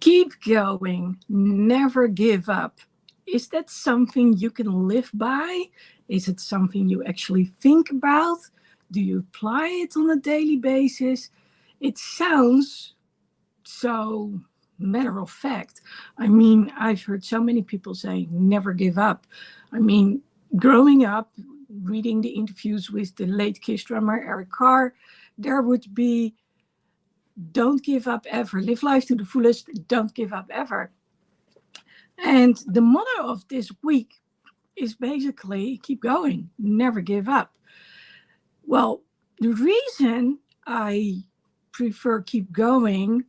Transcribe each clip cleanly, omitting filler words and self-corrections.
Keep going, never give up. Is that something you can live by? Is it something you actually think about? Do you apply it on a daily basis? It sounds so matter of fact. I mean, I've heard so many people say, never give up. I mean, growing up, reading the interviews with the late Kiss drummer Eric Carr, there would be, don't give up ever. Live life to the fullest, don't give up ever. And the motto of this week is basically keep going, never give up. Well, the reason I prefer keep going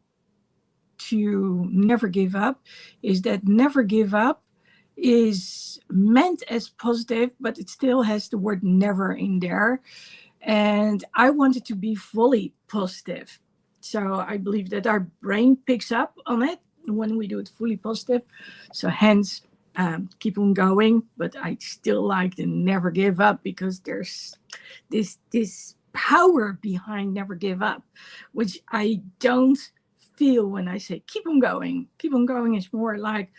to never give up is that never give up is meant as positive, but it still has the word never in there. And I want it to be fully positive. So I believe that our brain picks up on it when we do it fully positive. So hence, keep on going. But I still like the never give up because there's this power behind never give up, which I don't feel when I say keep on going. Keep on going is more like,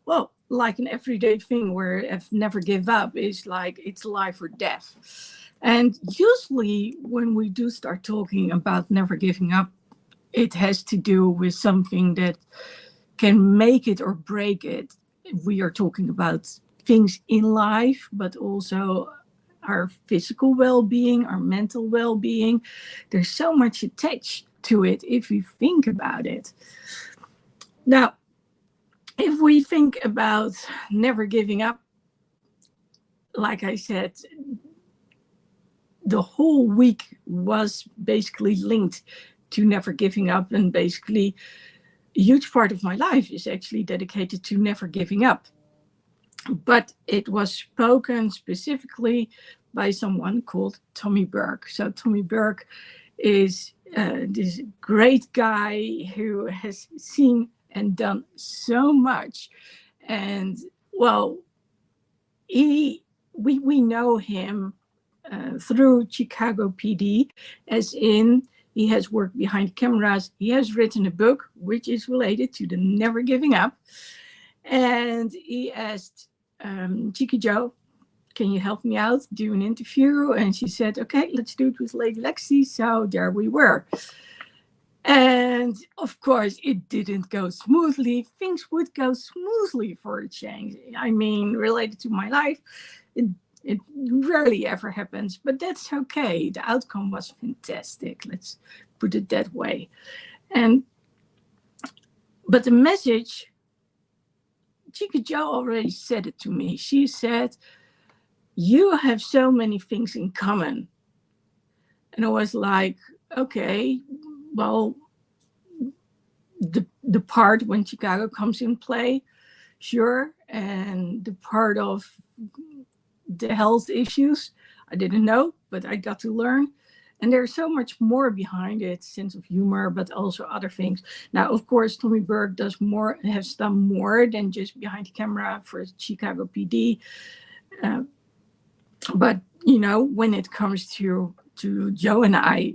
well, like an everyday thing where if never give up is like it's life or death. And usually when we do start talking about never giving up, it has to do with something that can make it or break it. We are talking about things in life, but also our physical well-being, our mental well-being. There's so much attached to it if we think about it. Now, if we think about never giving up, like I said, the whole week was basically linked to never giving up, and basically a huge part of my life is actually dedicated to never giving up. But it was spoken specifically by someone called Tommy Burke. So Tommy Burke is this great guy who has seen and done so much. And well, we know him through Chicago PD, as in he has worked behind cameras. He has written a book which is related to the never giving up. And he asked Cheeky Joe, can you help me out, do an interview? And she said, okay, let's do it with Lady Lexi. So there we were. And of course, it didn't go smoothly. Things would go smoothly for a change. I mean, related to my life, it rarely ever happens, but that's okay. The outcome was fantastic. Let's put it that way. But the message, Chica Joe already said it to me. She said, you have so many things in common. And I was like, okay, well, the part when Chicago comes in play, sure. And the part of the health issues, I didn't know, but I got to learn. And there's so much more behind it, sense of humor, but also other things. Now, of course, Tommy Burke has done more than just behind the camera for Chicago PD. But, you know, when it comes to Joe and I,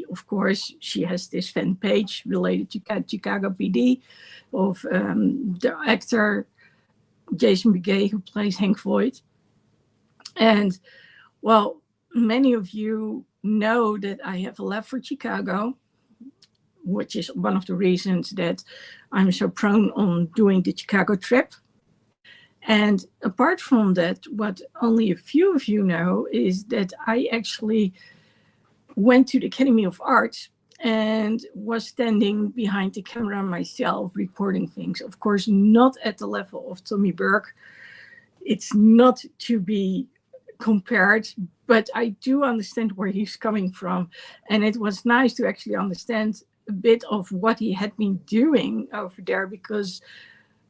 of course, she has this fan page related to Chicago PD of the actor Jason Begay, who plays Hank Voight. And, well, many of you know that I have a love for Chicago, which is one of the reasons that I'm so prone on doing the Chicago trip. And apart from that, what only a few of you know is that I actually went to the Academy of Arts and was standing behind the camera myself, reporting things. Of course, not at the level of Tommy Burke. It's not to be compared, but I do understand where he's coming from. And it was nice to actually understand a bit of what he had been doing over there, because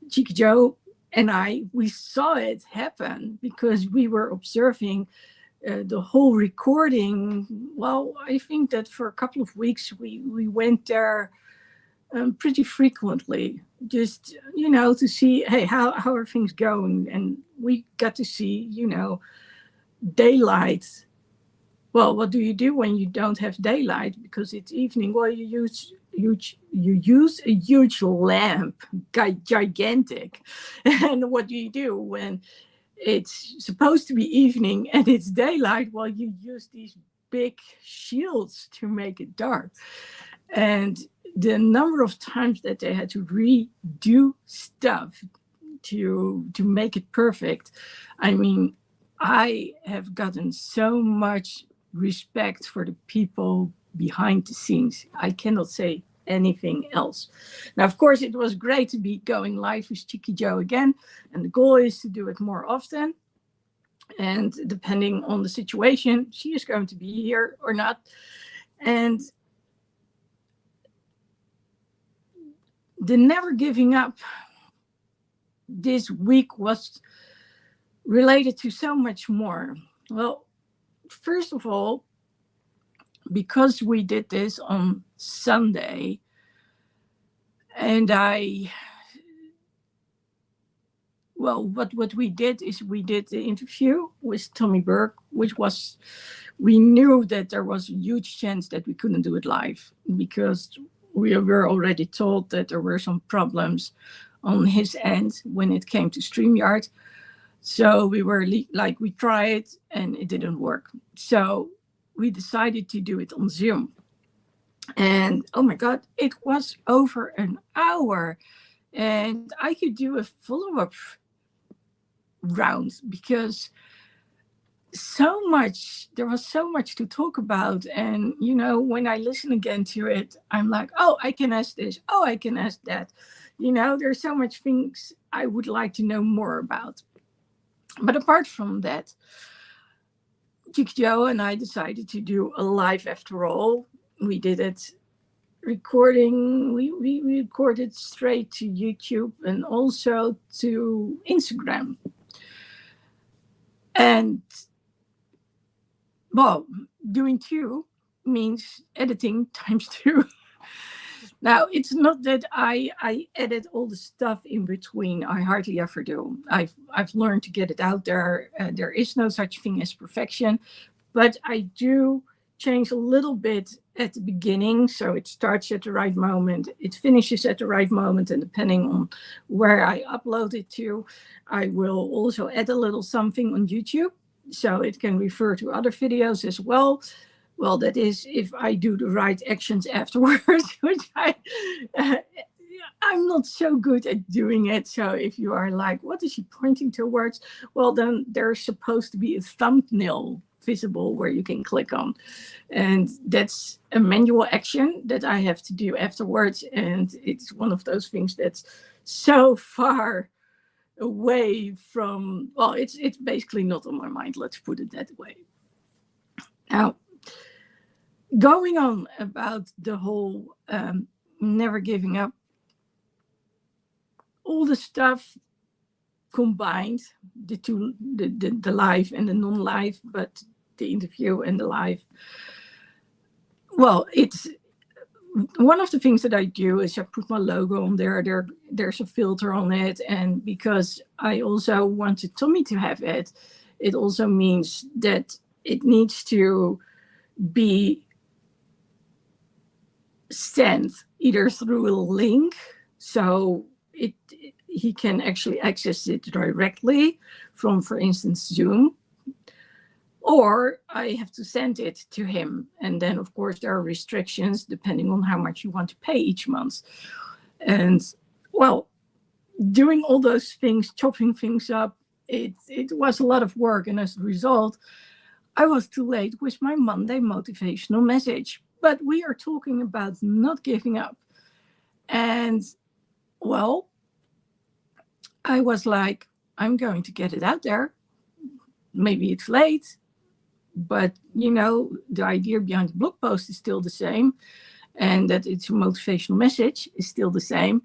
Chica Joe and we saw it happen because we were observing the whole recording. Well, I think that for a couple of weeks, we went there pretty frequently, just, you know, to see, hey, how are things going? And we got to see, you know, daylight. Well, what do you do when you don't have daylight because it's evening? Well, you use you use a huge lamp, gigantic. And what do you do when it's supposed to be evening and it's daylight? Well, you use these big shields to make it dark. And the number of times that they had to redo stuff to make it perfect, I mean, I have gotten so much respect for the people behind the scenes. I cannot say anything else. Now, of course, it was great to be going live with Cheeky Joe again, and the goal is to do it more often. And depending on the situation, she is going to be here or not. And the never giving up this week was related to so much more. Well, first of all, because we did this on Sunday, and what we did is we did the interview with Tommy Burke, which was, we knew that there was a huge chance that we couldn't do it live because we were already told that there were some problems on his end when it came to StreamYard. So we were like, we tried and it didn't work. So we decided to do it on Zoom. And oh my God, it was over an hour. And I could do a follow-up round because there was so much to talk about. And, you know, when I listen again to it, I'm like, oh, I can ask this. Oh, I can ask that. You know, there's so much things I would like to know more about. But apart from that, Cheeky Joe and I decided to do a live after all. We did it recording, we recorded straight to YouTube and also to Instagram. And well, doing two means editing times two. Now, it's not that I edit all the stuff in between. I hardly ever do. I've learned to get it out there. There is no such thing as perfection, but I do change a little bit at the beginning. So it starts at the right moment, it finishes at the right moment, and depending on where I upload it to, I will also add a little something on YouTube so it can refer to other videos as well. Well, that is if I do the right actions afterwards, which I'm not so good at doing it. So if you are like, what is she pointing towards? Well, then there's supposed to be a thumbnail visible where you can click on. And that's a manual action that I have to do afterwards. And it's one of those things that's so far away from, well, it's basically not on my mind. Let's put it that way. Now, going on about the whole never giving up, all the stuff combined, the two, the live and the non-live, but the interview and the live. Well, it's one of the things that I do is I put my logo on there. There's a filter on it, and because I also wanted Tommy to have it, it also means that it needs to be sent either through a link, so he can actually access it directly from, for instance, Zoom, or I have to send it to him. And then, of course, there are restrictions depending on how much you want to pay each month. And, well, doing all those things, chopping things up, it was a lot of work. And as a result, I was too late with my Monday motivational message. But we are talking about not giving up. And, well, I was like, I'm going to get it out there. Maybe it's late, but, you know, the idea behind the blog post is still the same, and that it's a motivational message is still the same.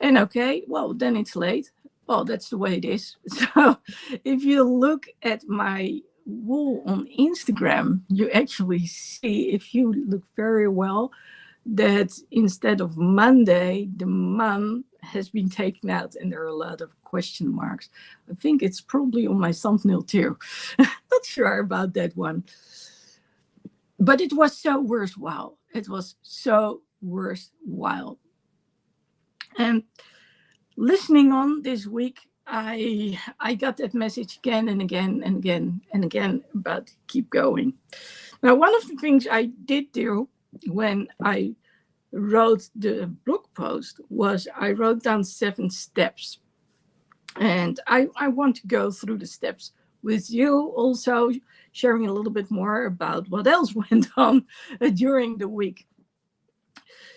And okay, well, then it's late. Well, that's the way it is. So if you look at my wall on Instagram, you actually see, if you look very well, that instead of Monday, the month has been taken out, and there are a lot of question marks. I think it's probably on my thumbnail too. Not sure about that one. But it was so worthwhile. It was so worthwhile. And listening on this week, I got that message again and again and again and again about keep going. Now, one of the things I did do when I wrote the blog post was I wrote down 7 steps. And I want to go through the steps with you, also sharing a little bit more about what else went on during the week.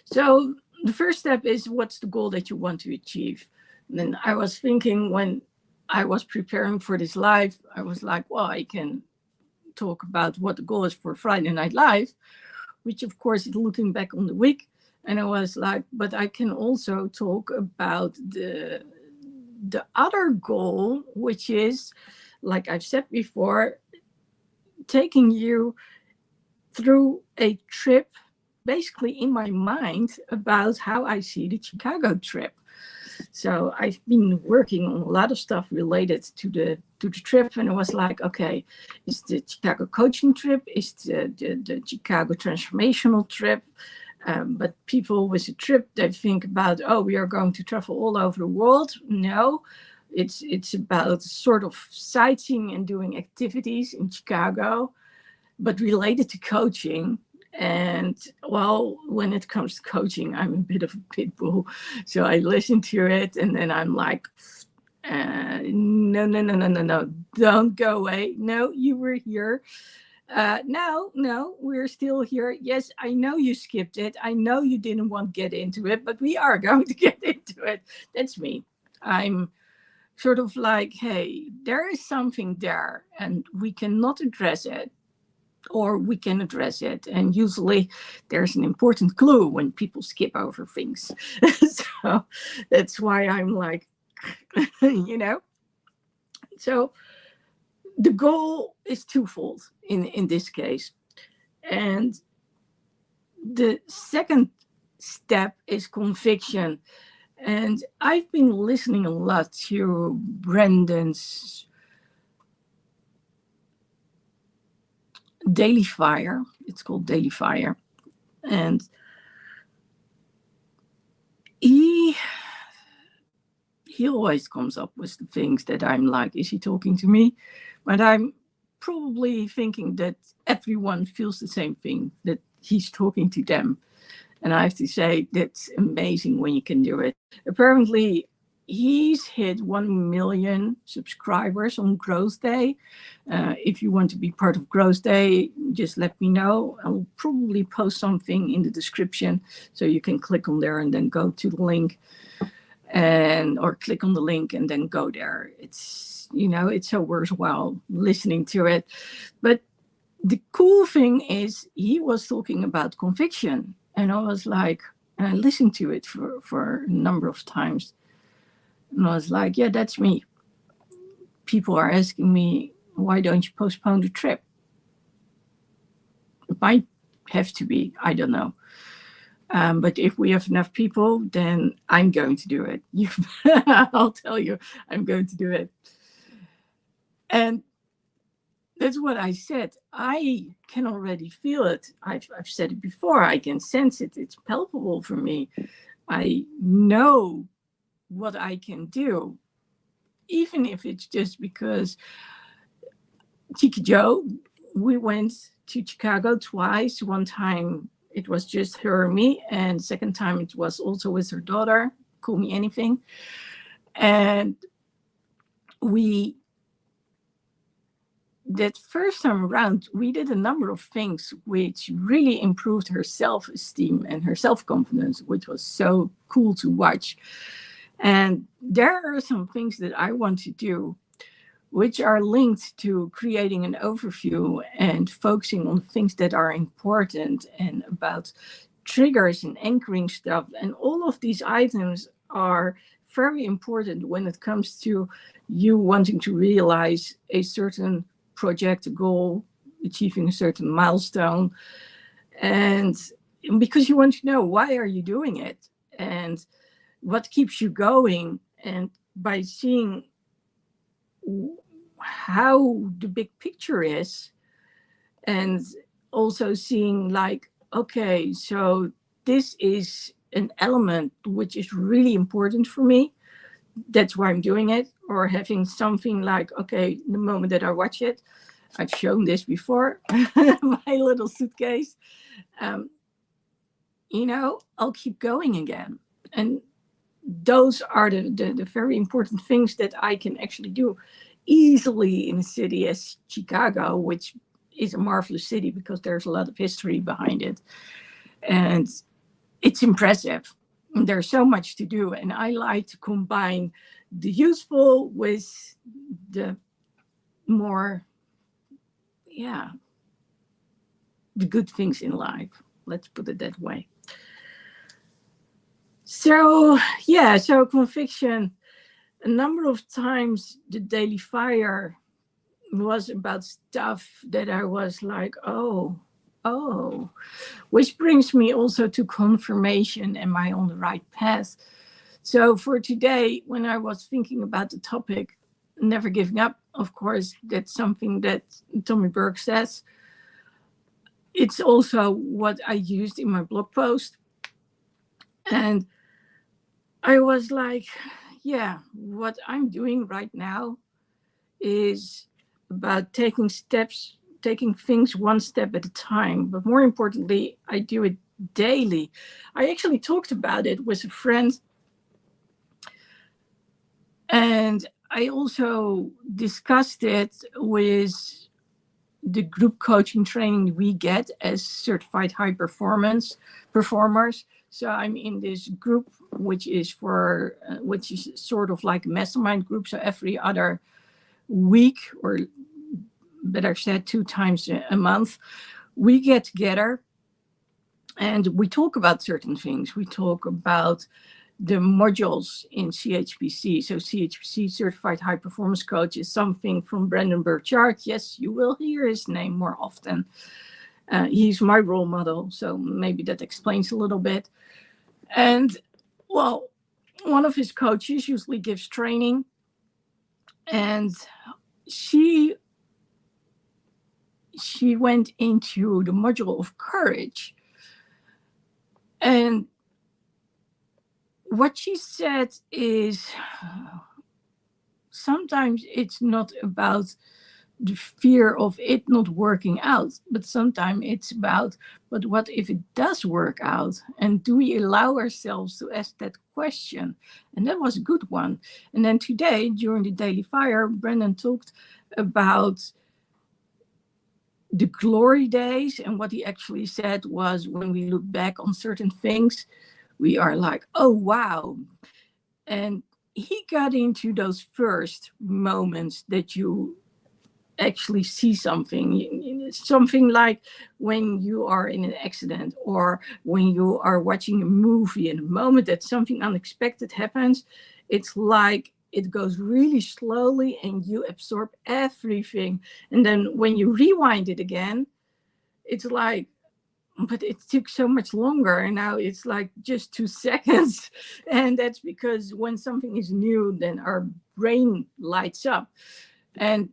So the first step is, what's the goal that you want to achieve? And then I was thinking, when I was preparing for this live, I was like, well, I can talk about what the goal is for Friday Night Live, which of course is looking back on the week. And I was like, but I can also talk about the other goal, which is, like I've said before, taking you through a trip, basically in my mind, about how I see the Chicago trip. So I've been working on a lot of stuff related to the trip, and it was like, okay, it's the Chicago coaching trip, it's the Chicago transformational trip. But people with a trip, they think about, oh, we are going to travel all over the world. No, it's about sort of sightseeing and doing activities in Chicago, but related to coaching. And well, when it comes to coaching, I'm a bit of a pit bull. So I listen to it and then I'm like, no, don't go away. No, you were here. No, we're still here. Yes, I know you skipped it. I know you didn't want to get into it, but we are going to get into it. That's me. I'm sort of like, hey, there is something there and we cannot address it, or we can address it. And usually there's an important clue when people skip over things. So that's why I'm like, So the goal is twofold in this case. And the second step is conviction. And I've been listening a lot to Brendan's Daily Fire. It's called Daily Fire. And he always comes up with the things that I'm like, is he talking to me? But I'm probably thinking that everyone feels the same thing, that he's talking to them. And I have to say, that's amazing when you can do it. Apparently, he's hit 1 million subscribers on Growth Day. If you want to be part of Growth Day, just let me know. I'll probably post something in the description so you can click on there and then go to the link, or click on the link and then go there. It's so worthwhile listening to it. But the cool thing is, he was talking about conviction, and I was like, and I listened to it for a number of times, and I was like, yeah, that's me. People are asking me, why don't you postpone the trip? It might have to be, I don't know. But if we have enough people, then I'm going to do it. I'll tell you, I'm going to do it. And that's what I said. I can already feel it. I've said it before. I can sense it. It's palpable for me. I know what I can do, even if it's just because Chiki Joe, we went to Chicago twice. One time it was just her and me, and second time it was also with her daughter, Call Me Anything. And that first time around, we did a number of things which really improved her self-esteem and her self-confidence, which was so cool to watch. And there are some things that I want to do, which are linked to creating an overview and focusing on things that are important and about triggers and anchoring stuff. And all of these items are very important when it comes to you wanting to realize a certain project, a goal, achieving a certain milestone. And because you want to know, why are you doing it? And what keeps you going? And by seeing how the big picture is, and also seeing like, okay, so this is an element which is really important for me. That's why I'm doing it. Or having something like, okay, the moment that I watch it, I've shown this before, my little suitcase, I'll keep going again. And those are the very important things that I can actually do easily in a city as Chicago, which is a marvelous city because there's a lot of history behind it. And it's impressive. And there's so much to do. And I like to combine the useful with the more, the good things in life. Let's put it that way. So conviction. A number of times the Daily Fire was about stuff that I was like, oh, which brings me also to confirmation. Am I on the right path? So for today, when I was thinking about the topic, never giving up, of course, that's something that Tommy Burke says. It's also what I used in my blog post. And I was like, what I'm doing right now is about taking things one step at a time. But more importantly, I do it daily. I actually talked about it with a friend. And I also discussed it with the group coaching training we get as certified high performers. So I'm in this group, which is sort of like a mastermind group. So every other week, or better said, 2 times a month, we get together and we talk about certain things. We talk about the modules in CHPC. So CHPC, Certified High Performance Coach, is something from Brendon Burchard. Yes, you will hear his name more often. He's my role model, so maybe that explains a little bit. And, well, one of his coaches usually gives training, and she went into the module of courage. And what she said is sometimes it's not about the fear of it not working out, but sometimes it's about, but what if it does work out? And do we allow ourselves to ask that question? And that was a good one. And then today, during the Daily Fire, Brendon talked about the glory days. And what he actually said was, when we look back on certain things, we are like, oh, wow. And he got into those first moments that you actually see something like when you are in an accident, or when you are watching a movie, and the moment that something unexpected happens, it's like it goes really slowly and you absorb everything. And then when you rewind it again, it's like, but it took so much longer, and now it's like just 2 seconds. And that's because when something is new, then our brain lights up. And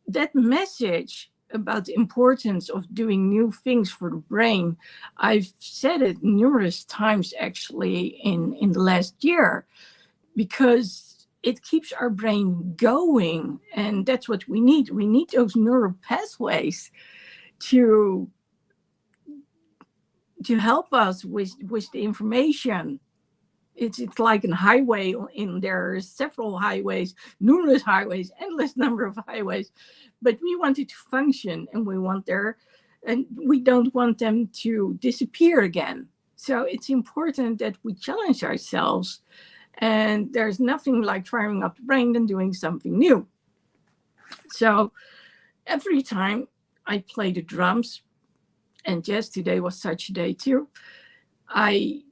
that message about the importance of doing new things for the brain, I've said it numerous times actually in the last year, because it keeps our brain going. And that's what we need. We need those neural pathways to help us with the information. It's like a highway, and there are several highways, numerous highways, endless number of highways, but we want it to function, and we don't want them to disappear again. So it's important that we challenge ourselves, and there's nothing like firing up the brain than doing something new. So every time I play the drums, and yes, today was such a day too, I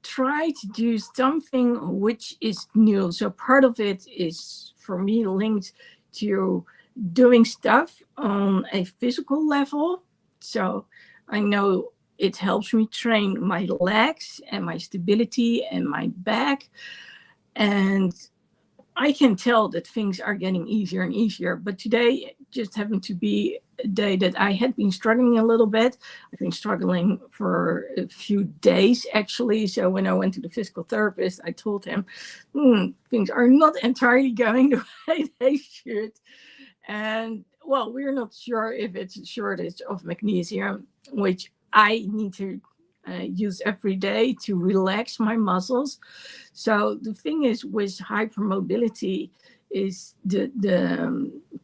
try to do something which is new. So part of it is for me linked to doing stuff on a physical level. So I know it helps me train my legs and my stability and my back. And I can tell that things are getting easier and easier. But today, just happened to be a day that I had been struggling a little bit. I've been struggling for a few days, actually. So when I went to the physical therapist, I told him, things are not entirely going the way they should. And well, we're not sure if it's a shortage of magnesium, which I need to use every day to relax my muscles. So the thing is with hypermobility is the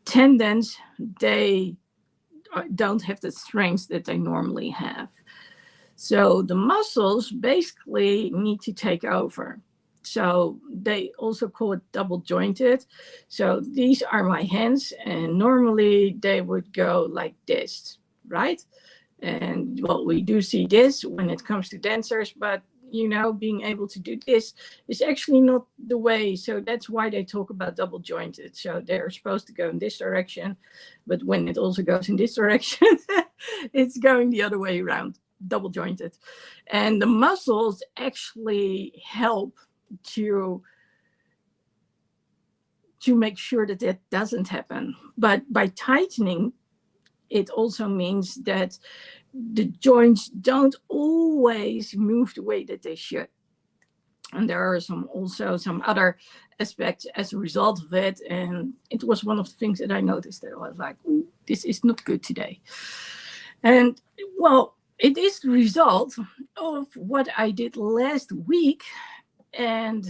tendons, they don't have the strength that they normally have. So the muscles basically need to take over. So they also call it double jointed. So these are my hands, and normally they would go like this, right? And well, we do see this when it comes to dancers, but being able to do this is actually not the way. So that's why they talk about double jointed. So they're supposed to go in this direction, but when it also goes in this direction, it's going the other way around, double jointed. And the muscles actually help to make sure that that doesn't happen. But by tightening, it also means that the joints don't always move the way that they should. And there are also some other aspects as a result of it. And it was one of the things that I noticed that I was like, ooh, this is not good today. And well, it is the result of what I did last week. And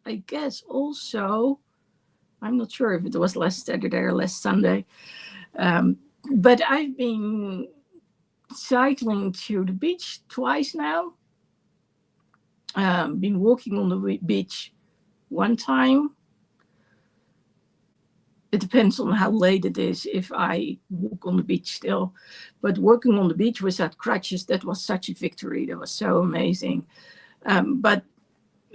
I guess also, I'm not sure if it was last Saturday or last Sunday, but I've been cycling to the beach twice now. Been walking on the beach one time. It depends on how late it is if I walk on the beach still. But walking on the beach without crutches, that was such a victory. That was so amazing. But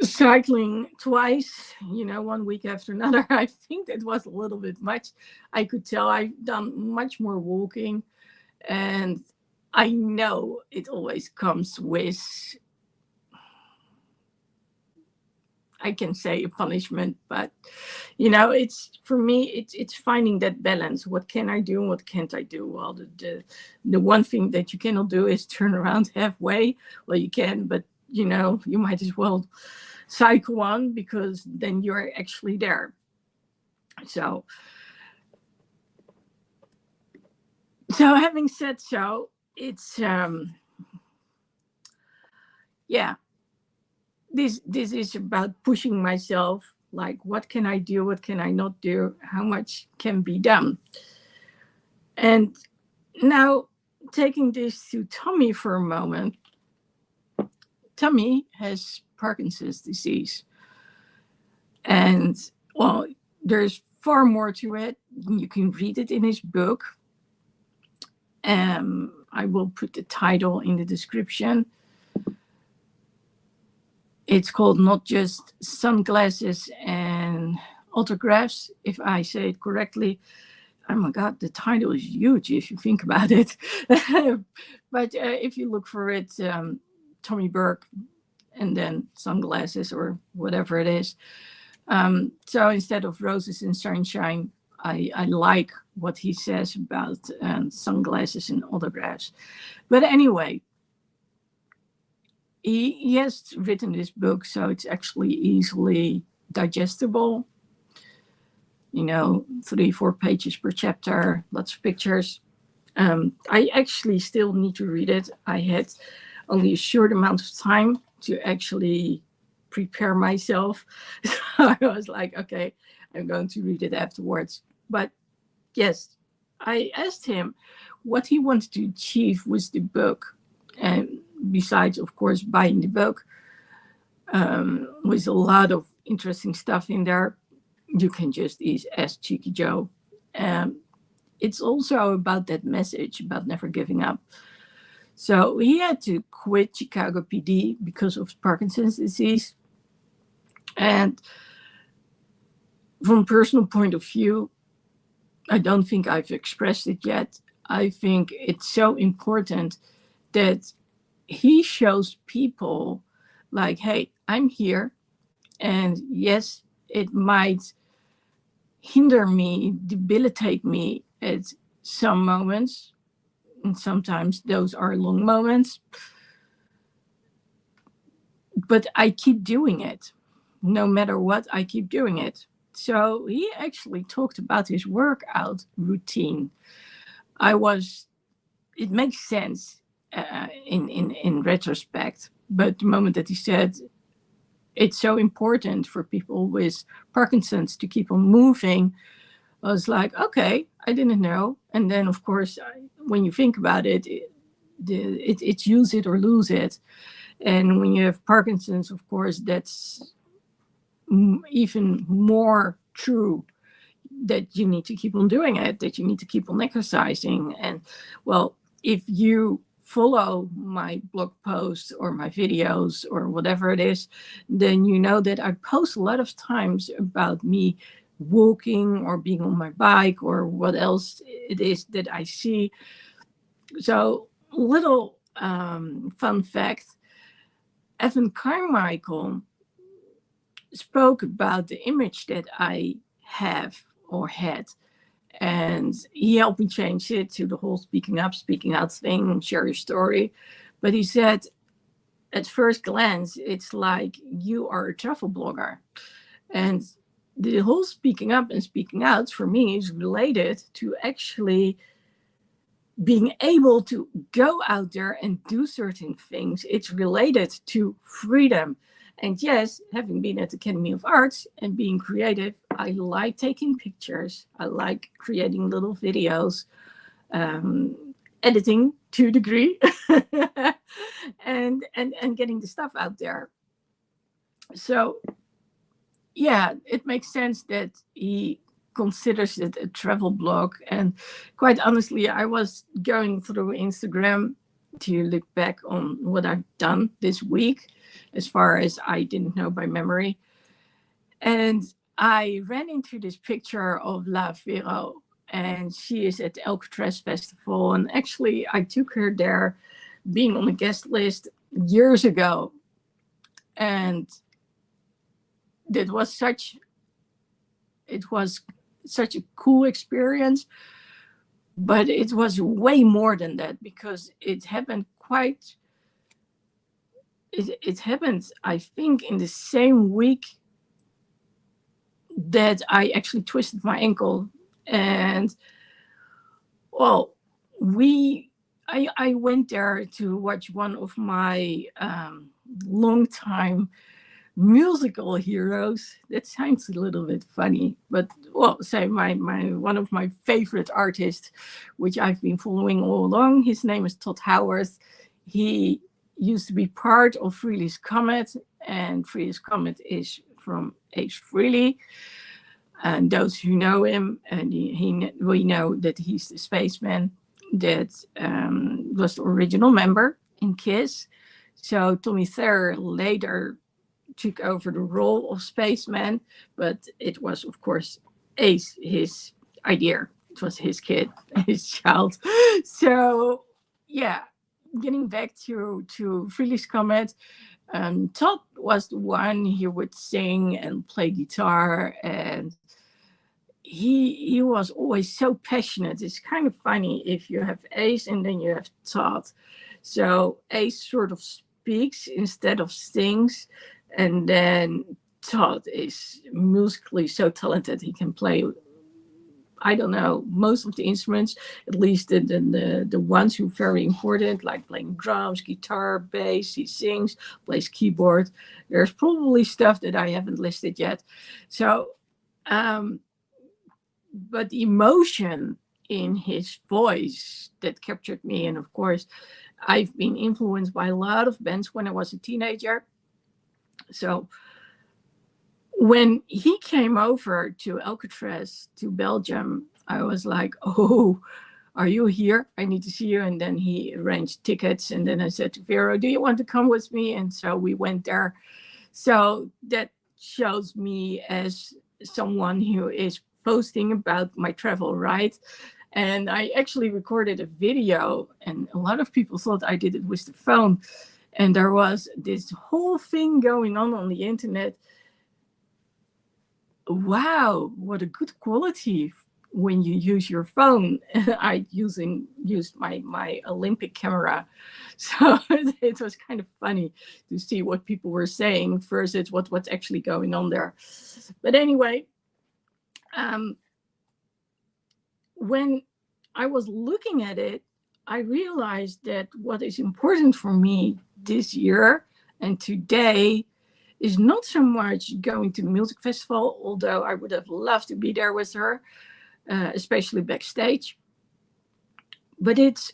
cycling twice, 1 week after another, I think that was a little bit much. I could tell I've done much more walking. And I know it always comes with, I can say, a punishment, but it's for me, it's finding that balance. What can I do and what can't I do? Well, the one thing that you cannot do is turn around halfway. Well, you can, but you might as well cycle on, because then you're actually there. So having said so, it's this is about pushing myself, like what can I do, what can I not do, how much can be done. And now taking this to Tommy for a moment. Tommy has Parkinson's disease, and well, there's far more to it. You can read it in his book. I will put the title in the description. It's called Not Just Sunglasses and Autographs, if I say it correctly. Oh my God, the title is huge if you think about it. But if you look for it, Tommy Burke, and then sunglasses or whatever it is. So instead of roses and sunshine, I like what he says about sunglasses and autographs. But anyway, he has written this book, so it's actually easily digestible. 3-4 pages per chapter, lots of pictures. I actually still need to read it. I had only a short amount of time to actually prepare myself. So I was like, okay, I'm going to read it afterwards. But yes, I asked him what he wanted to achieve with the book. And besides, of course, buying the book, with a lot of interesting stuff in there, you can just ask Cheeky Joe. It's also about that message about never giving up. So he had to quit Chicago PD because of Parkinson's disease. And from a personal point of view, I don't think I've expressed it yet. I think it's so important that he shows people like, hey, I'm here. And yes, it might hinder me, debilitate me at some moments, and sometimes those are long moments, but I keep doing it. No matter what, I keep doing it. So he actually talked about his workout routine. It makes sense in retrospect, but the moment that he said it's so important for people with Parkinson's to keep on moving, I was like, okay, I didn't know. And then, of course, when you think about it, it's use it or lose it. And when you have Parkinson's, of course, that's even more true, that you need to keep on doing it, that you need to keep on exercising. And well, if you follow my blog posts or my videos or whatever it is, then you know that I post a lot of times about me walking or being on my bike or what else it is that I see. So, little fun fact, Evan Carmichael spoke about the image that I have or had, and he helped me change it to the whole speaking up, speaking out thing, share your story. But he said, at first glance, it's like you are a travel blogger. And the whole speaking up and speaking out for me is related to actually being able to go out there and do certain things. It's related to freedom. And yes, having been at the Academy of Arts and being creative, I like taking pictures. I like creating little videos, editing to a degree, and getting the stuff out there. So yeah, it makes sense that he considers it a travel blog. And quite honestly, I was going through Instagram to look back on what I've done this week, as far as I didn't know by memory. And I ran into this picture of La Vero, and she is at the Alcatraz Festival. And actually, I took her there, being on a guest list years ago. And it was such a cool experience, but it was way more than that, because it happened it happened, I think, in the same week that I actually twisted my ankle. And well, I went there to watch one of my longtime musical heroes. That sounds a little bit funny, but well, say my one of my favorite artists, which I've been following all along. His name is Todd Howard. He used to be part of Frehley's Comet, and Frehley's Comet is from Ace Frehley. And those who know him, and we know that he's the spaceman that was the original member in KISS. So Tommy Thayer later took over the role of spaceman, but it was, of course, Ace, his idea. It was his kid, his child. So, yeah, getting back to Frehley's Comet, Todd was the one who would sing and play guitar, and he was always so passionate. It's kind of funny if you have Ace and then you have Todd. So Ace sort of speaks instead of sings, and then Todd is musically so talented. He can play, I don't know, most of the instruments, at least the ones who are very important, like playing drums, guitar, bass. He sings, plays keyboard. There's probably stuff that I haven't listed yet. So, but the emotion in his voice that captured me. And of course, I've been influenced by a lot of bands when I was a teenager. So when he came over to Alcatraz, to Belgium, I was like, oh, are you here? I need to see you. And then he arranged tickets. And then I said to Vero, do you want to come with me? And so we went there. So that shows me as someone who is posting about my travel, right? And I actually recorded a video, and a lot of people thought I did it with the phone. And there was this whole thing going on the internet. Wow, what a good quality. when you use your phone. I used my Olympic camera, so it was kind of funny to see what people were saying versus what's actually going on there. But anyway, um, when I was looking at it, I realized that what is important for me this year and today is not so much going to the music festival, although I would have loved to be there with her, especially backstage. But it's,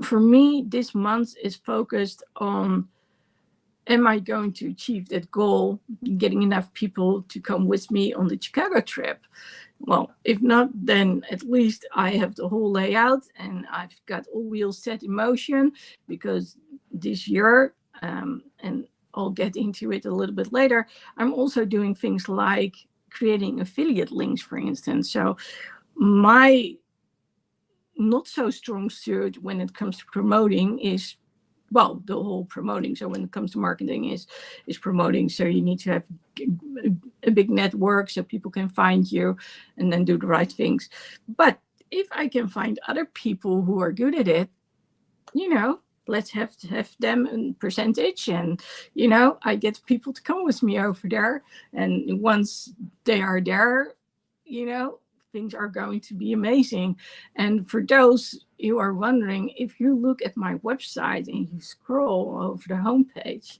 for me, this month is focused on, am I going to achieve that goal, getting enough people to come with me on the Chicago trip? Well, if not, then at least I have the whole layout and I've got all wheels set in motion, because this year, and I'll get into it a little bit later, I'm also doing things like creating affiliate links, for instance. So my not so strong suit when it comes to promoting is, well, the whole promoting. So when it comes to marketing is promoting. So you need to have a big network so people can find you and then do the right things. But if I can find other people who are good at it, let's have them in percentage, and I get people to come with me over there, and once they are there, things are going to be amazing. And for those who are wondering, if you look at my website and you scroll over the homepage,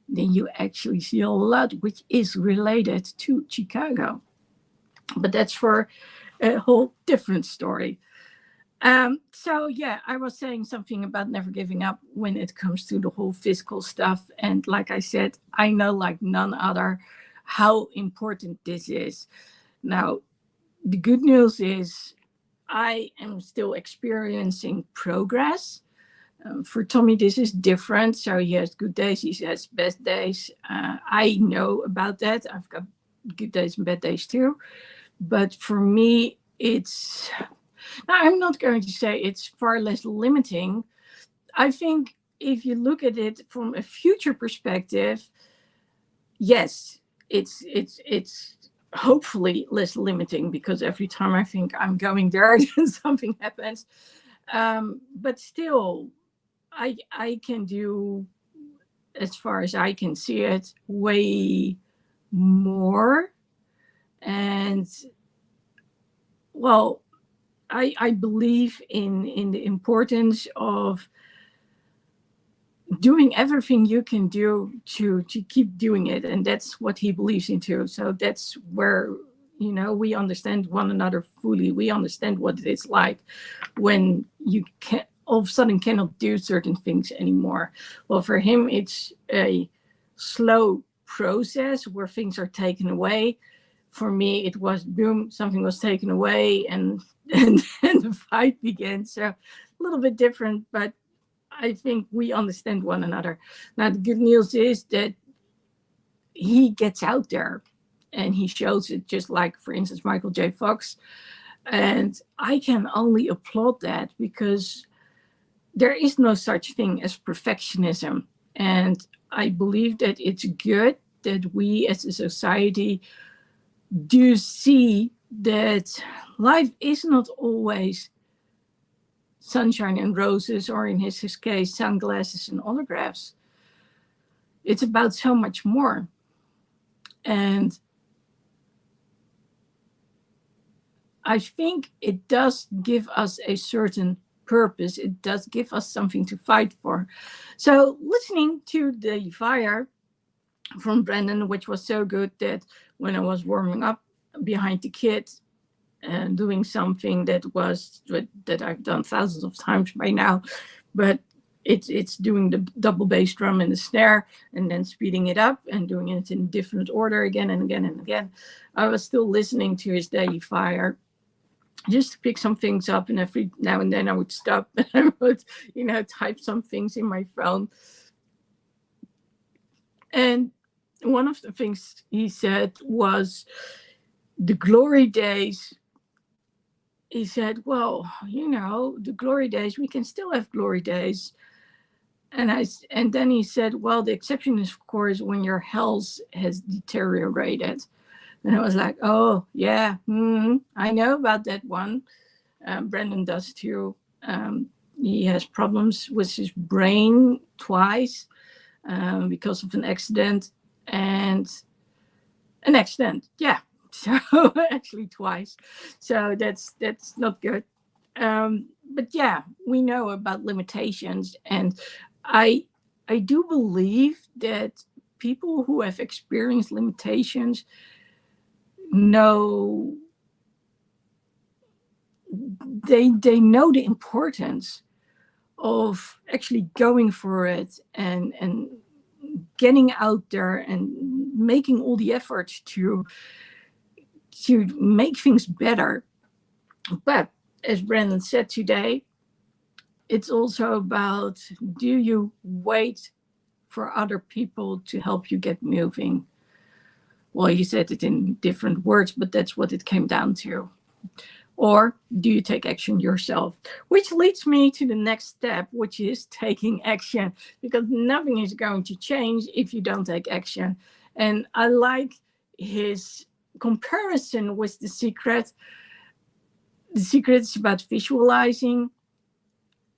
then you actually see a lot which is related to Chicago. But that's for a whole different story. So yeah, I was saying something about never giving up when it comes to the whole physical stuff. And like I said, I know like none other how important this is. Now, the good news is I am still experiencing progress. For Tommy, this is different. So he has good days, he has bad days. I know about that. I've got good days and bad days too. But for me, it's... Now, I'm not going to say it's far less limiting. I think if you look at it from a future perspective, yes, it's hopefully less limiting, because every time I think I'm going there, then something happens. But still, I can do, as far as I can see it, way more. And well, I believe in the importance of doing everything you can do to keep doing it. And that's what he believes in too. So that's where, we understand one another fully. We understand what it is like when you can all of a sudden cannot do certain things anymore. Well, for him, it's a slow process where things are taken away. For me, it was boom, something was taken away, and the fight began. So a little bit different, but I think we understand one another. Now, the good news is that he gets out there and he shows it, just like, for instance, Michael J. Fox. And I can only applaud that, because there is no such thing as perfectionism. And I believe that it's good that we as a society do see that life is not always sunshine and roses, or in his case, sunglasses and autographs. It's about so much more. And I think it does give us a certain purpose. It does give us something to fight for. So listening to the fire from Brandon, which was so good that when I was warming up behind the kid and doing something that I've done thousands of times by now, but it's doing the double bass drum and the snare and then speeding it up and doing it in different order again and again and again. I was still listening to his Daily Fire just to pick some things up, and every now and then I would stop and I would, type some things in my phone. And one of the things he said was the glory days. He said, well, the glory days, we can still have glory days. And then he said, well, the exception is, of course, when your health has deteriorated. And I was like, oh, yeah, I know about that one. Brandon does too. He has problems with his brain twice because of an accident and an accident. Yeah. So actually twice. So that's not good. But yeah, we know about limitations, and I I do believe that people who have experienced limitations know they know the importance of actually going for it and getting out there and making all the efforts to make things better. But as Brandon said today, it's also about, do you wait for other people to help you get moving? Well, you said it in different words, but that's what it came down to. Or do you take action yourself? Which leads me to the next step, which is taking action, because nothing is going to change if you don't take action. And I like his comparison with The Secret. The Secret is about visualizing,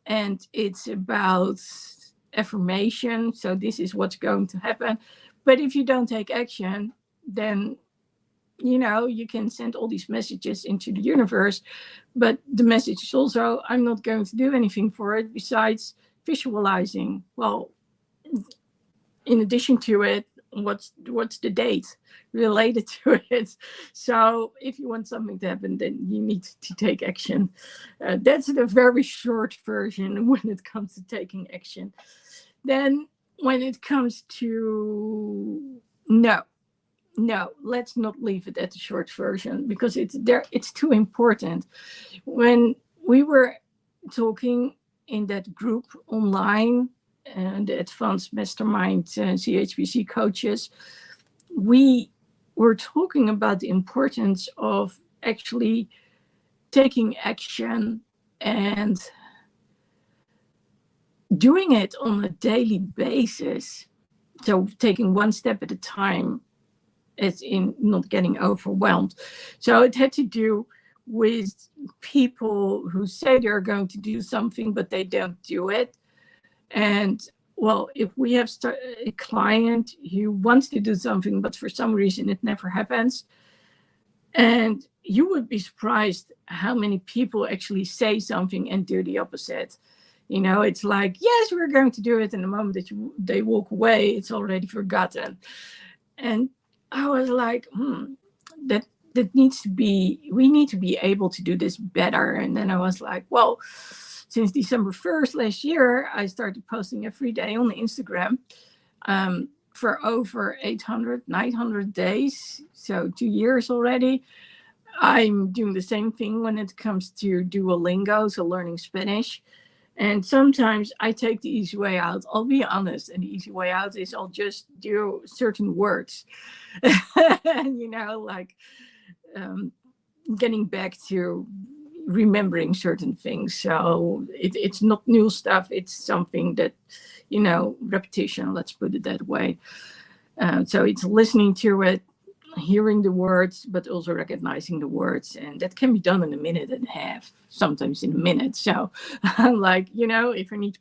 and it's about affirmation. So this is what's going to happen. But if you don't take action, then you can send all these messages into the universe, but the message is also, I'm not going to do anything for it besides visualizing. Well, in addition to it, what's the date related to it? So if you want something to happen, then you need to take action. That's the very short version when it comes to taking action. Then when it comes to no, let's not leave it at the short version, because it's too important. When we were talking in that group online, and the advanced mastermind CHBC coaches, we were talking about the importance of actually taking action and doing it on a daily basis. So taking one step at a time, as in not getting overwhelmed. So it had to do with people who say they're going to do something, but they don't do it. And well, if we have a client who wants to do something, but for some reason it never happens, and you would be surprised how many people actually say something and do the opposite. It's like, yes, we're going to do it. And the moment that they walk away, it's already forgotten. And I was like, that needs to be, we need to be able to do this better. And then I was like, well, since December 1st last year, I started posting every day on Instagram for over 800, 900 days. So 2 years already. I'm doing the same thing when it comes to Duolingo, so learning Spanish. And sometimes I take the easy way out. I'll be honest. And the easy way out is I'll just do certain words. Like getting back to remembering certain things. So it's not new stuff. It's something that, repetition, let's put it that way. So it's listening to it, hearing the words, but also recognizing the words. And that can be done in a minute and a half, sometimes in a minute. So I'm like, if I need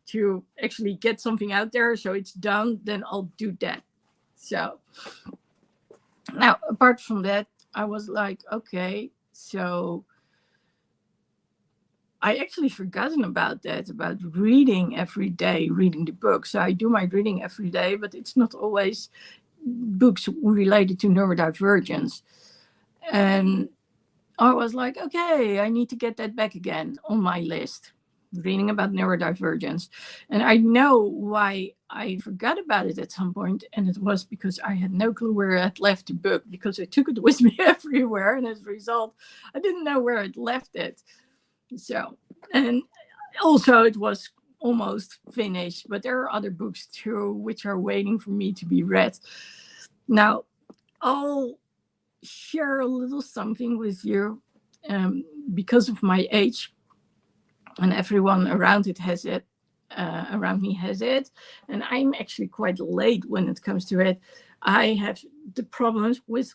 to actually get something out there so it's done, then I'll do that. So now, apart from that, I was like, okay, so I actually forgotten about that, about reading every day, reading the book. So I do my reading every day, but it's not always books related to neurodivergence. And I was like, okay, I need to get that back again on my list, reading about neurodivergence. And I know why I forgot about it at some point, and it was because I had no clue where I'd left the book, because I took it with me everywhere, and as a result, I didn't know where I'd left it. So, and also it was almost finished, but there are other books too which are waiting for me to be read. Now, I'll share a little something with you because of my age, and everyone around me has it, and I'm actually quite late when it comes to it. I have the problems with,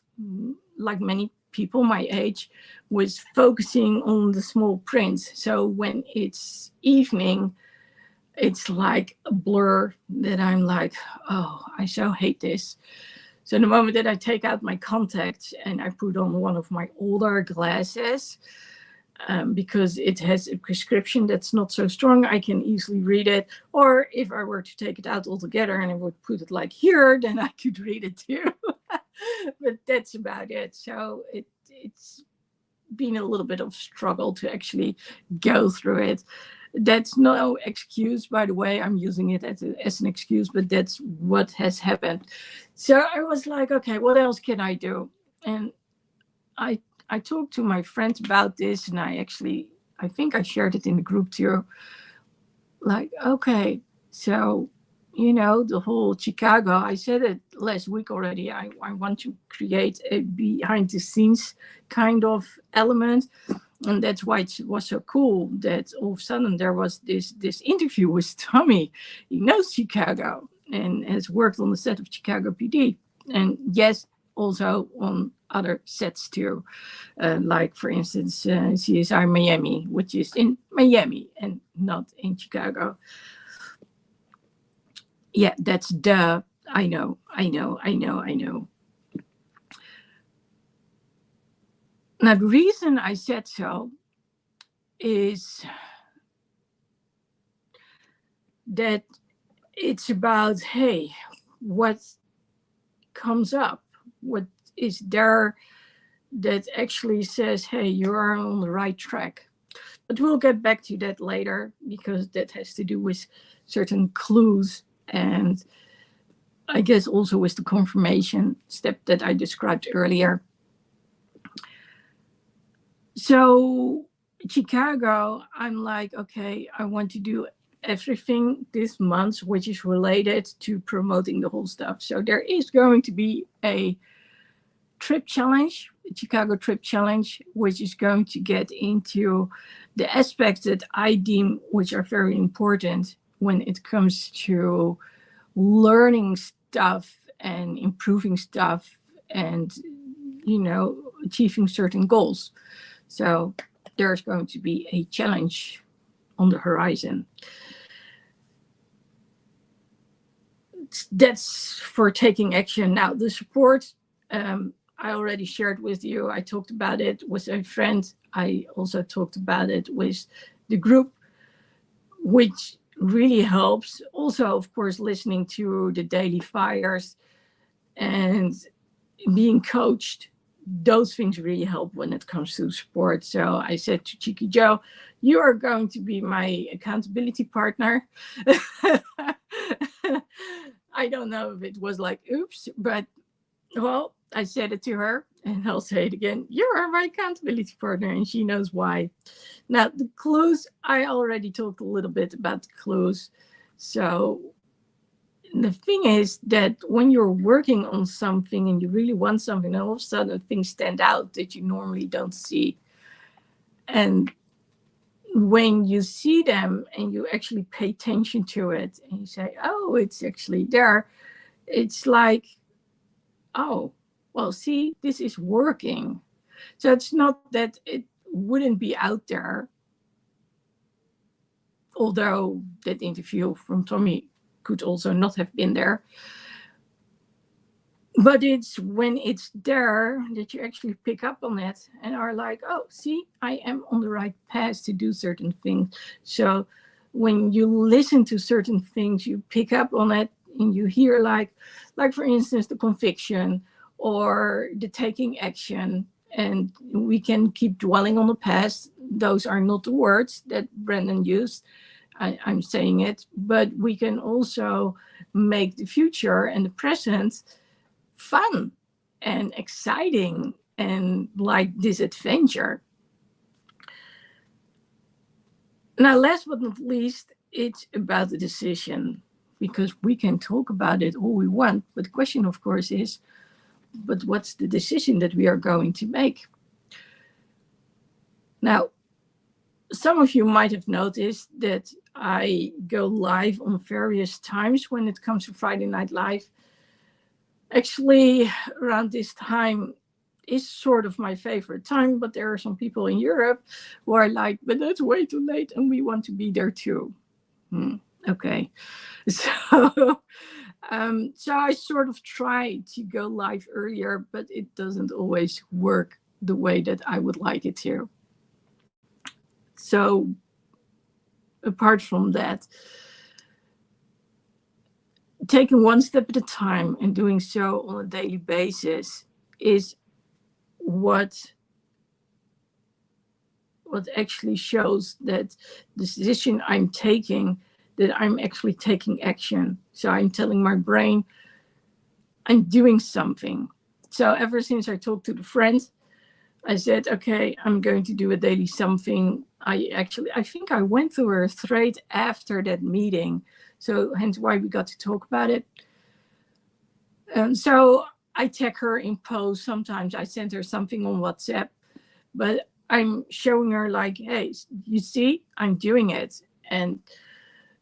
like many people my age, with focusing on the small print. So when it's evening, it's like a blur that I'm like, oh, I so hate this. So the moment that I take out my contacts and I put on one of my older glasses, because it has a prescription that's not so strong, I can easily read it. Or if I were to take it out altogether and I would put it like here, then I could read it too. But that's about it. So it's been a little bit of struggle to actually go through it. That's no excuse, by the way. I'm using it as an excuse, but that's what has happened. So I was like, okay, what else can I do? And I talked to my friends about this, and I think I shared it in the group too. Like, okay, so, the whole Chicago, I said it last week already. I want to create a behind the scenes kind of element. And that's why it was so cool that all of a sudden there was this interview with Tommy. He knows Chicago and has worked on the set of Chicago PD. And yes, also on other sets too. Like, for instance, CSI Miami, which is in Miami and not in Chicago. Yeah, that's duh. I know. Now, the reason I said so is that it's about, hey, what comes up? What is there that actually says, hey, you are on the right track? But we'll get back to that later, because that has to do with certain clues, and I guess also with the confirmation step that I described earlier. So Chicago, I'm like, okay, I want to do everything this month which is related to promoting the whole stuff. So there is going to be a trip challenge, Chicago trip challenge, which is going to get into the aspects that I deem which are very important when it comes to learning stuff and improving stuff and, achieving certain goals. So there's going to be a challenge on the horizon. That's for taking action. Now, the support, I already shared with you. I talked about it with a friend. I also talked about it with the group, which really helps. Also, of course, listening to the daily fires and being coached. Those things really help when it comes to support. So I said to Cheeky Joe, you are going to be my accountability partner. I don't know if it was like, oops, but well, I said it to her, and I'll say it again. You are my accountability partner, and she knows why. Now, the clues, I already talked a little bit about the clues. So the thing is that when you're working on something and you really want something, and all of a sudden things stand out that you normally don't see. And when you see them and you actually pay attention to it and you say, oh, it's actually there, it's like, oh, well, see, this is working. So it's not that it wouldn't be out there, although that interview from Tommy could also not have been there. But it's when it's there that you actually pick up on it and are like, oh, see, I am on the right path to do certain things. So when you listen to certain things, you pick up on it and you hear like for instance, the conviction or the taking action. And we can keep dwelling on the past. Those are not the words that Brendan used. I'm saying it, but we can also make the future and the present fun and exciting and like this adventure. Now, last but not least, it's about the decision, because we can talk about it all we want, but the question, of course, is, but what's the decision that we are going to make? Now, some of you might have noticed that I go live on various times when it comes to Friday Night Live. Actually, around this time is sort of my favorite time, but there are some people in Europe who are like, but that's way too late and we want to be there too. Okay. So, so I sort of try to go live earlier, but it doesn't always work the way that I would like it to. So, apart from that, taking one step at a time and doing so on a daily basis is what actually shows that the decision I'm taking, that I'm actually taking action. So I'm telling my brain I'm doing something. So ever since I talked to the friend, I said, okay, I'm going to do a daily something. I think I went through her thread after that meeting. So hence why we got to talk about it. So I tag her in posts. Sometimes I send her something on WhatsApp, but I'm showing her like, hey, you see, I'm doing it. And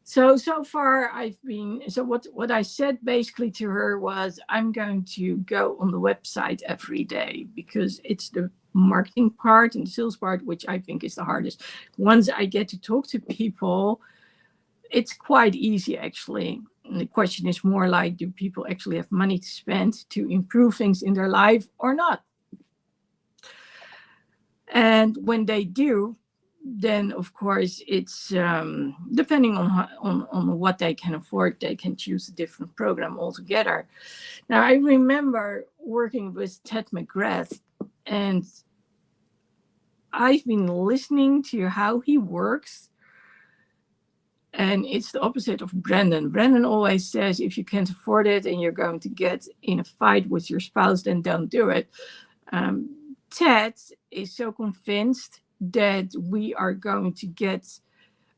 so far I've been, so what I said basically to her was, I'm going to go on the website every day because it's the marketing part and the sales part, which I think is the hardest. Once I get to talk to people, it's quite easy actually. And the question is more like, do people actually have money to spend to improve things in their life or not? And when they do, then of course it's depending on what they can afford, they can choose a different program altogether. Now I remember working with Ted McGrath, and I've been listening to how he works, and it's the opposite of Brandon. Brandon always says, if you can't afford it and you're going to get in a fight with your spouse, then don't do it. Ted is so convinced that we are going to get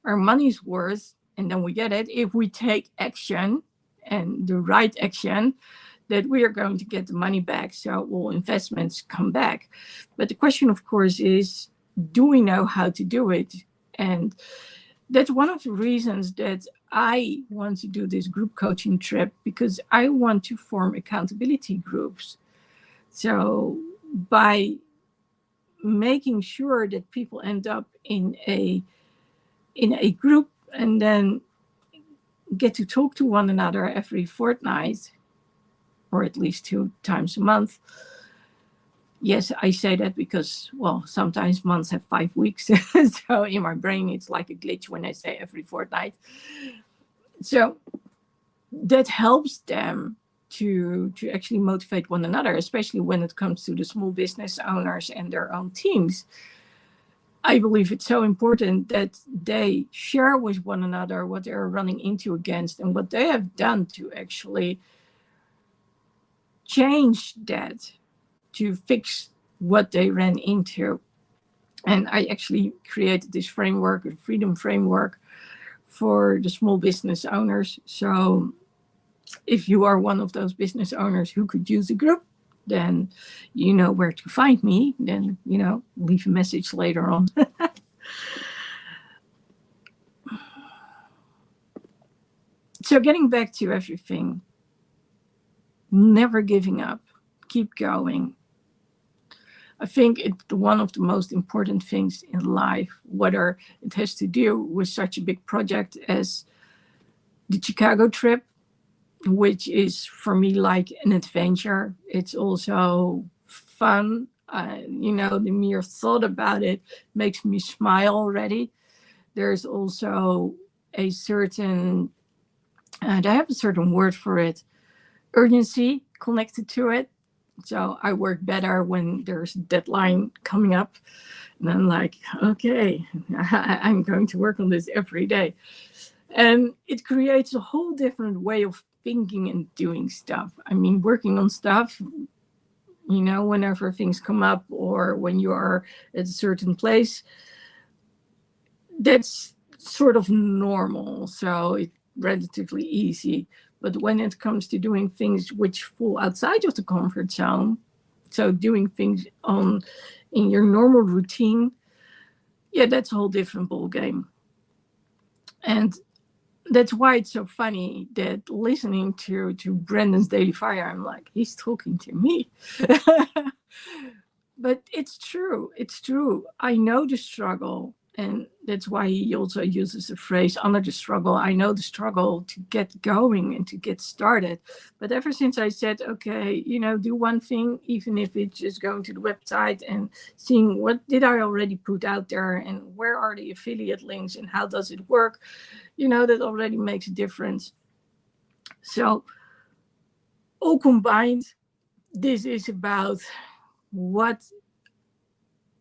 our money's worth, and then we get it if we take action, and the right action, that we are going to get the money back. So all investments come back. But the question, of course, is, do we know how to do it? And that's one of the reasons that I want to do this group coaching trip, because I want to form accountability groups. So by making sure that people end up in a group and then get to talk to one another every fortnight, or at least 2 times a month. Yes, I say that because, well, sometimes months have 5 weeks. So in my brain, it's like a glitch when I say every fortnight. So that helps them to actually motivate one another, especially when it comes to the small business owners and their own teams. I believe it's so important that they share with one another what they're running into against and what they have done to actually change that, to fix what they ran into. And I actually created this framework, a freedom framework for the small business owners. So if you are one of those business owners who could use a group, then you know where to find me. Then, leave a message later on. So getting back to everything, never giving up, keep going. I think it's one of the most important things in life, whether it has to do with such a big project as the Chicago trip, which is for me like an adventure. It's also fun. The mere thought about it makes me smile already. There's also a certain, I have a certain word for it, urgency connected to it. So I work better when there's a deadline coming up. And I'm like, okay, I'm going to work on this every day. And it creates a whole different way of thinking and doing stuff. I mean, working on stuff, whenever things come up or when you are at a certain place, that's sort of normal. So it's relatively easy. But when it comes to doing things which fall outside of the comfort zone, so doing things in your normal routine, yeah, that's a whole different ball game. And That's why it's so funny that listening to Brendan's Daily Fire, I'm like, he's talking to me. But it's true. It's true. I know the struggle. And that's why he also uses the phrase under the struggle. I know the struggle to get going and to get started. But ever since I said, okay, do one thing, even if it's just going to the website and seeing what did I already put out there and where are the affiliate links and how does it work, that already makes a difference. So all combined, this is about what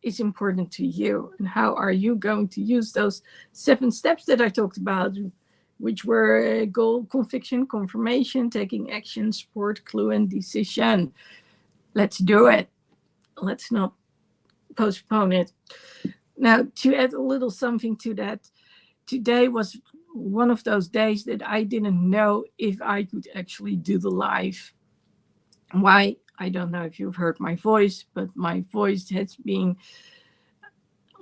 is important to you and how are you going to use those 7 steps that I talked about, which were goal, conviction, confirmation, taking action, support, clue, and decision. Let's do it. Let's not postpone it. Now, to add a little something to that, today was one of those days that I didn't know if I could actually do the live. Why? I don't know if you've heard my voice, but my voice has been,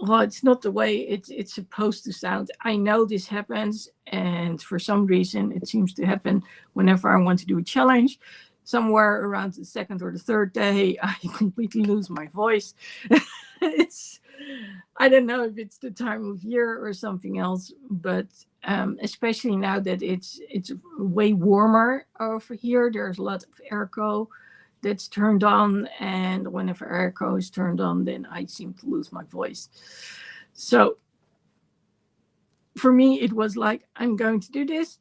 well, it's not the way it's supposed to sound. I know this happens, and for some reason it seems to happen whenever I want to do a challenge. Somewhere around the 2nd or the 3rd day, I completely lose my voice. I don't know if it's the time of year or something else, but especially now that it's way warmer over here, there's a lot of airco that's turned on, and whenever airco is turned on, then I seem to lose my voice. So for me, it was like, I'm going to do this.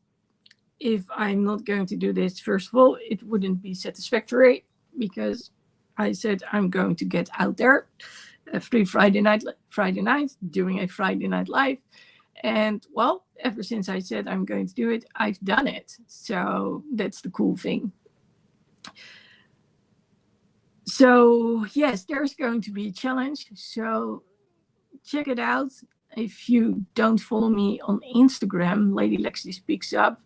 If I'm not going to do this, first of all, it wouldn't be satisfactory, because I said I'm going to get out there every Friday night doing a Friday Night Live. And well, ever since I said I'm going to do it, I've done it. So that's the cool thing. So yes, there's going to be a challenge. So check it out. If you don't follow me on Instagram, Lady Lexi Speaks Up,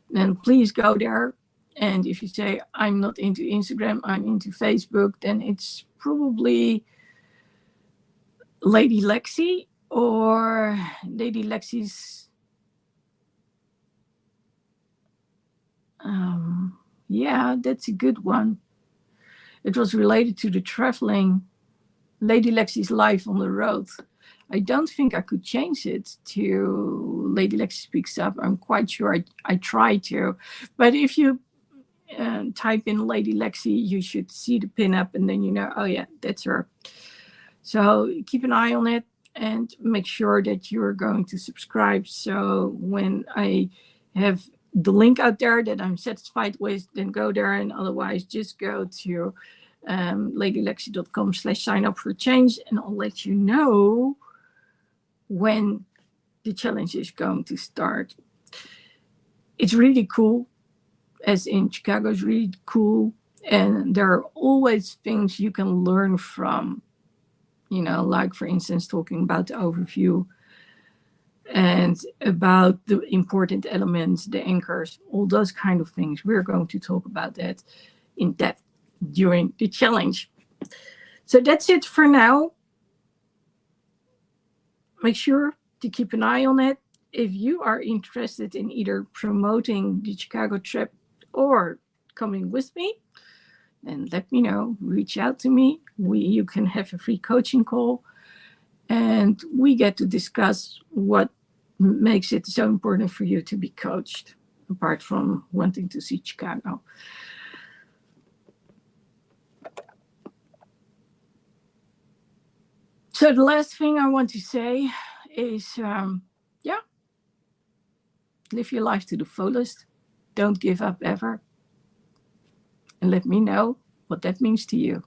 then please go there. And if you say, I'm not into Instagram, I'm into Facebook, then it's probably Lady Lexi or Lady Lexi's. Yeah, that's a good one. It was related to the traveling. Lady Lexi's Life on the Road. I don't think I could change it to Lady Lexi Speaks Up. I'm quite sure I tried to. But if you type in Lady Lexi, you should see the pin up, and then oh yeah, that's her. So keep an eye on it and make sure that you're going to subscribe. So when I have the link out there that I'm satisfied with, then go there, and otherwise just go to ladylexi.com/sign up for change, and I'll let you know when the challenge is going to start. It's really cool, as in Chicago is really cool, and there are always things you can learn from, like for instance talking about the overview and about the important elements, the anchors, all those kind of things. We're going to talk about that in depth during the challenge. So that's it for now. Make sure to keep an eye on it. If you are interested in either promoting the Chicago trip or coming with me, then let me know. Reach out to me. You can have a free coaching call, and we get to discuss what makes it so important for you to be coached, apart from wanting to see Chicago. So the last thing I want to say is, live your life to the fullest. Don't give up ever. And let me know what that means to you.